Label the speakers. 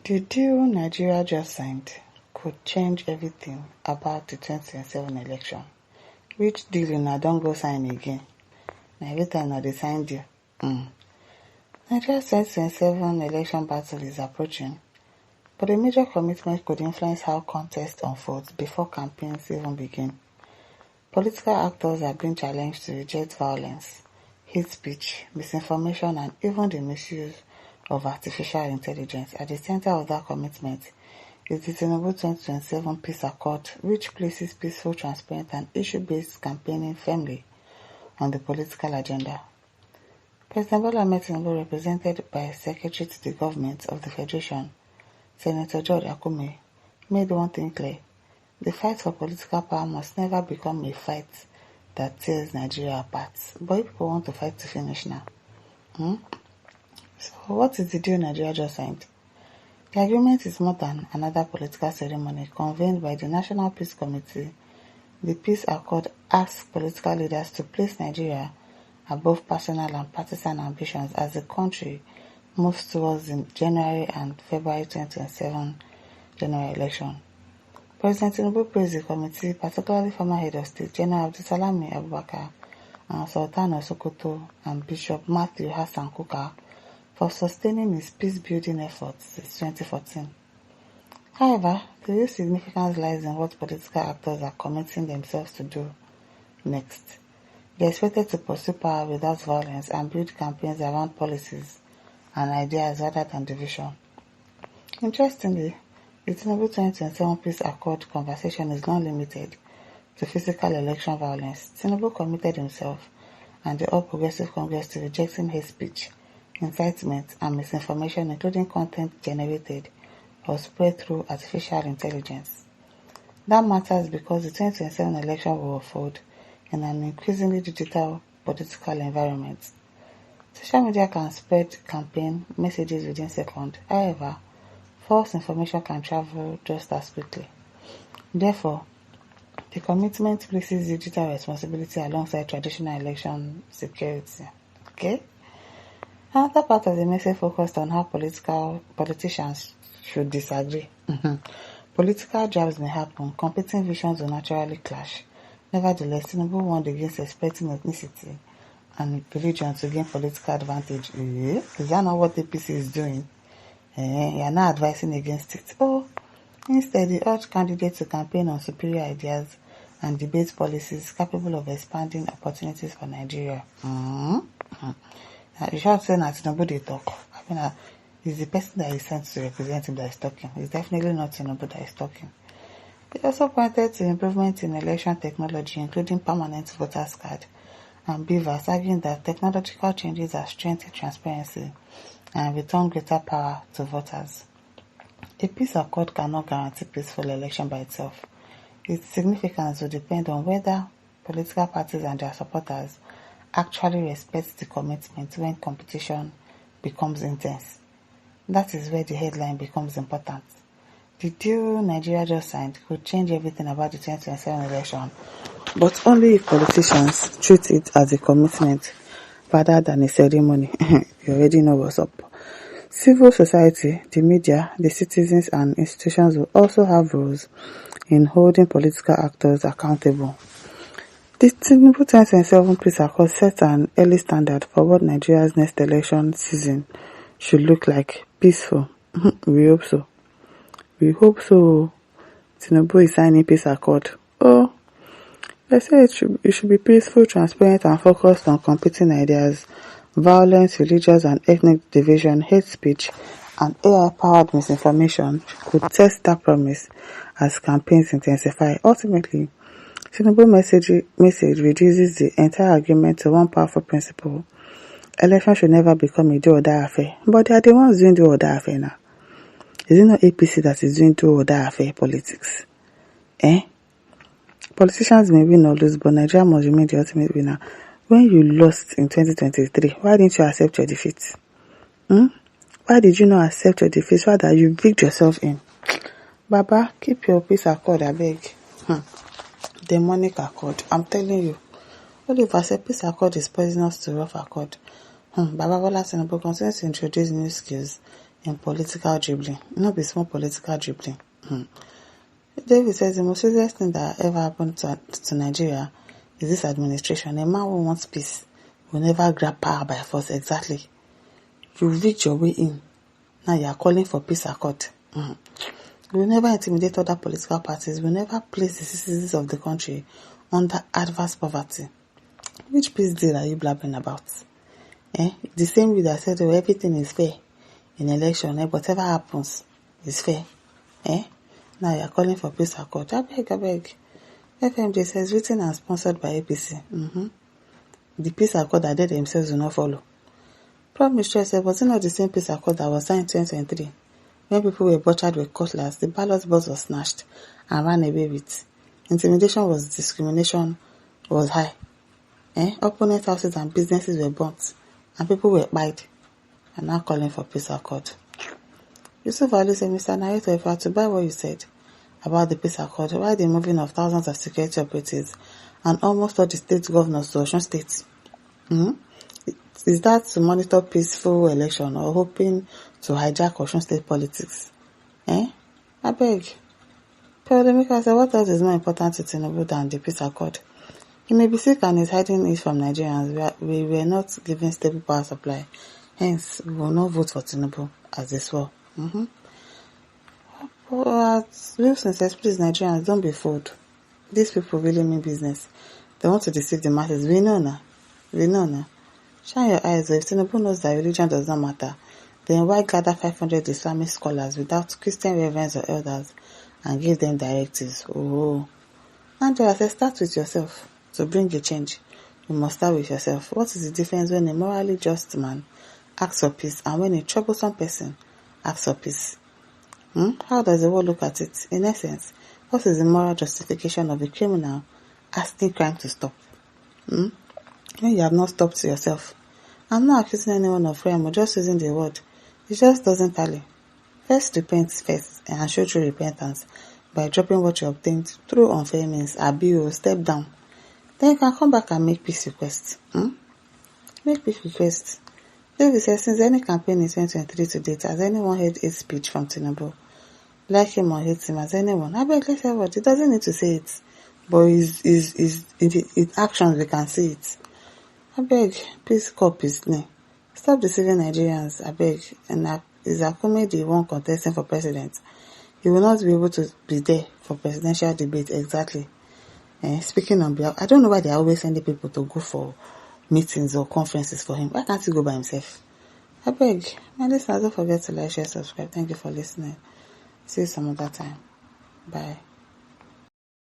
Speaker 1: The deal Nigeria just signed could change everything about the 2027 election. Which deal una don go sign again? Na every time na dey sign deal. Nigeria's 2027 election battle is approaching, but a major commitment could influence how contest unfolds before campaigns even begin. Political actors are being challenged to reject violence, hate speech, misinformation, and even the misuse of artificial intelligence. At the center of that commitment is the Tinubu 2027 Peace Accord, which places peaceful, transparent, and issue-based campaigning firmly on the political agenda. President Bola Ahmed Tinubu, represented by Secretary to the Government of the Federation, Senator George Akume, made one thing clear: the fight for political power must never become a fight that tears Nigeria apart. But people want to fight to finish now. So what is the deal Nigeria just signed? The agreement is more than another political ceremony convened by the National Peace Committee. The Peace Accord asks political leaders to place Nigeria above personal and partisan ambitions as the country moves towards the January and February 2027 general election. President Tinubu praised the committee, particularly former head of state General Abdulsalami Abubakar and Sultan of Sokoto and Bishop Matthew Hassan Kuka for sustaining his peace-building efforts since 2014. However, the real significance lies in what political actors are committing themselves to do next. They are expected to pursue power without violence and build campaigns around policies and ideas rather than division. Interestingly, the Tinubu 2027 Peace Accord conversation is not limited to physical election violence. Tinubu committed himself and the All Progressive Congress to rejecting hate speech, incitement, and misinformation, including content generated or spread through artificial intelligence. That matters because the 2027 election will unfold in an increasingly digital political environment. Social media can spread campaign messages within seconds. However, false information can travel just as quickly. Therefore, the commitment places digital responsibility alongside traditional election security. Okay? Another part of the message focused on how politicians should disagree. Political jabs may happen, competing visions will naturally clash. Nevertheless, Tinubu warned against expecting ethnicity and religion to gain political advantage. Is that not what APC is doing? You are not advising against it. Instead, he urged candidates to campaign on superior ideas and debate policies capable of expanding opportunities for Nigeria. You should say that Tinubu dey talk. It's the person that is sent to represent him that is talking. It's definitely not Tinubu that is talking. He also pointed to improvements in election technology, including permanent voters card and BVAS, arguing that technological changes have strengthened transparency and return greater power to voters. A peace accord cannot guarantee peaceful election by itself. Its significance will depend on whether political parties and their supporters actually respect the commitment when competition becomes intense. That is where the headline becomes important. The deal Nigeria just signed could change everything about the 2027 election, but only if politicians treat it as a commitment rather than a ceremony. You already know what's up. Civil society, the media, the citizens, and institutions will also have roles in holding political actors accountable. The Tinubu 2027 Peace Accord sets an early standard for what Nigeria's next election season should look like. Peaceful. We hope so. We hope so. Tinubu is signing Peace Accord. They say it should be peaceful, transparent, and focused on competing ideas. Violence, religious and ethnic division, hate speech, and AI-powered misinformation could test that promise as campaigns intensify. Ultimately, Tinubu message reduces the entire agreement to one powerful principle: election should never become a do-or-die affair. But they are the ones doing do-or-die affair now. Is it not APC that is doing do-or-die affair politics? Politicians may win or lose, but Nigeria must remain the ultimate winner. When you lost in 2023, why didn't you accept your defeat? Why did you not accept your defeat? Why that you rigged yourself in? Baba, keep your peace accord, I beg. Demonic accord. I'm telling you. Only if I say peace accord is poisonous to rough accord. Baba Bola Tinubu continues to introduce new skills in political dribbling. Not be small political dribbling. David says the most serious thing that ever happened to Nigeria is this administration. A man who wants peace will never grab power by force. Exactly. You reach your way in. Now you are calling for peace accord. We will never intimidate other political parties. We will never place the citizens of the country under adverse poverty. Which peace deal are you blabbing about? The same way that said, everything is fair in election, whatever happens is fair. Now you are calling for peace accord. I beg. FMJ says, written and sponsored by APC. The peace accord that they themselves will not follow. Prime Minister said, was it not the same peace accord that was signed in 2023? When people were butchered with cutlass, the ballot box was snatched and ran away with. Intimidation was discrimination was high. Opponent houses and businesses were burnt and people were buyed and now calling for peace accord. Yusuf Ali said, Mr. Narrator, if I had to buy what you said about the peace accord, why the moving of thousands of security operatives and almost all the state governors to Osun State? Is that to monitor peaceful election or hoping to hijack Osun State politics? I beg. Polemika said, what else is more important to Tinubu than the peace accord? He may be sick and is hiding it from Nigerians. We were not given stable power supply. Hence, we will not vote for Tinubu as they swore. But Wilson says, please, Nigerians, don't be fooled. These people really mean business. They want to deceive the masses. We know now. Shine your eyes. If Tinubu knows that religion does not matter, then why gather 500 Islamic scholars without Christian reverends or elders and give them directives? Angela says, start with yourself. To bring a change, you must start with yourself. What is the difference when a morally just man asks for peace and when a troublesome person asks for peace? How does the world look at it? In essence, what is the moral justification of a criminal asking crime to stop? When you have not stopped yourself. I'm not accusing anyone of crime or just using the word. It just doesn't tally. First repent first and show true repentance by dropping what you obtained through unfair means. Step down. Then you can come back and make peace requests. Make peace requests. David says, since any campaign in 2023 to date, has anyone heard hate speech from Tinubu? Like him or hate him, as anyone? I beg, let's hear what. He doesn't need to say it. But in actions, we can see it. I beg, peace call peace. Stop deceiving Nigerians. I beg. And is Akume the one contesting for president? He will not be able to be there for presidential debate. Exactly. Speaking on behalf, I don't know why they are always sending people to go for meetings or conferences for him. Why can't he go by himself? I beg. My listeners, don't forget to like, share, subscribe. Thank you for listening. See you some other time. Bye.